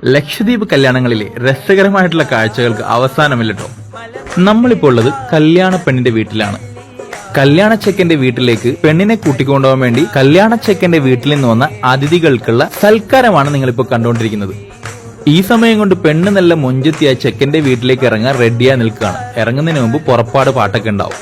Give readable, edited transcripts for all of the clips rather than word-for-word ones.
ലക്ഷദ്വീപ് കല്യാണങ്ങളിലെ രസകരമായിട്ടുള്ള കാഴ്ചകൾക്ക് അവസാനമില്ലട്ടോ. നമ്മളിപ്പോൾ ഉള്ളത് കല്യാണ പെണ്ണിന്റെ വീട്ടിലാണ്. കല്യാണ ചെക്കന്റെ വീട്ടിലേക്ക് പെണ്ണിനെ കൂട്ടിക്കൊണ്ടുപോകാൻ വേണ്ടി കല്യാണ ചെക്കന്റെ വീട്ടിൽ നിന്ന് വന്ന അതിഥികൾക്കുള്ള സൽക്കാരമാണ് നിങ്ങളിപ്പോ കണ്ടുകൊണ്ടിരിക്കുന്നത്. ഈ സമയം കൊണ്ട് പെണ്ണ് നല്ല മൊഞ്ചത്തിയായി ചെക്കന്റെ വീട്ടിലേക്ക് ഇറങ്ങാൻ റെഡിയായി നിൽക്കുകയാണ്. ഇറങ്ങുന്നതിന് മുമ്പ് പുറപ്പാട് പാട്ടൊക്കെ ഉണ്ടാവും.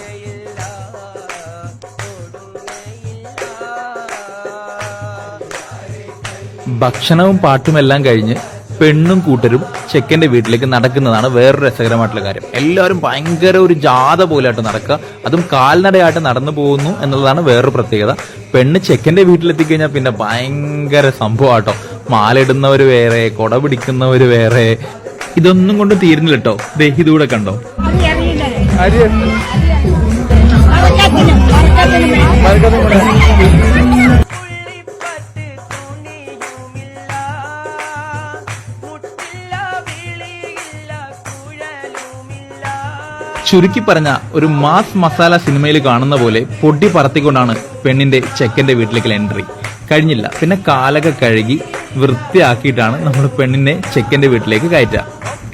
ഭക്ഷണവും പാട്ടും എല്ലാം കഴിഞ്ഞ് പെണ്ണും കൂട്ടരും ചെക്കന്റെ വീട്ടിലേക്ക് നടക്കുന്നതാണ് വേറൊരു രസകരമായിട്ടുള്ള കാര്യം. എല്ലാവരും ഭയങ്കര ഒരു ജാഥ പോലെയായിട്ട് നടക്കുക, അതും കാൽനടയായിട്ട് നടന്നു പോകുന്നു എന്നുള്ളതാണ് വേറൊരു പ്രത്യേകത. പെണ്ണ് ചെക്കന്റെ വീട്ടിലെത്തിക്കഴിഞ്ഞാൽ പിന്നെ ഭയങ്കര സംഭവമാട്ടോ. മാലിടുന്നവര് വേറെ, കൊട പിടിക്കുന്നവര് വേറെ, ഇതൊന്നും കൊണ്ട് തീരുന്നില്ല കേട്ടോ. ഇതുകൂടെ കണ്ടോ, ചുരുക്കി പറഞ്ഞ ഒരു മാസ് മസാല സിനിമയിൽ കാണുന്ന പോലെ പൊടി പറത്തിക്കൊണ്ടാണ് പെണ്ണിന്റെ ചെക്കന്റെ വീട്ടിലേക്ക് എൻട്രി. കഴിഞ്ഞില്ല, പിന്നെ കാലൊക്കെ കഴുകി വൃത്തിയാക്കിയിട്ടാണ് നമ്മൾ പെണ്ണിനെ ചെക്കന്റെ വീട്ടിലേക്ക് കയറ്റുക.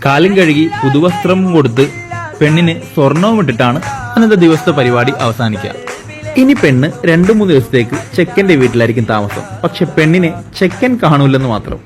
കാലും കഴുകി പുതുവസ്ത്രം കൊടുത്ത് പെണ്ണിന് സ്വർണവും ഇട്ടിട്ടാണ് അന്നത്തെ ദിവസത്തെ പരിപാടി അവസാനിക്കുക. ഇനി പെണ്ണ് 2-3 ദിവസത്തേക്ക് ചെക്കന്റെ വീട്ടിലായിരിക്കും താമസം. പക്ഷെ പെണ്ണിനെ ചെക്കൻ കാണൂലെന്ന് മാത്രം.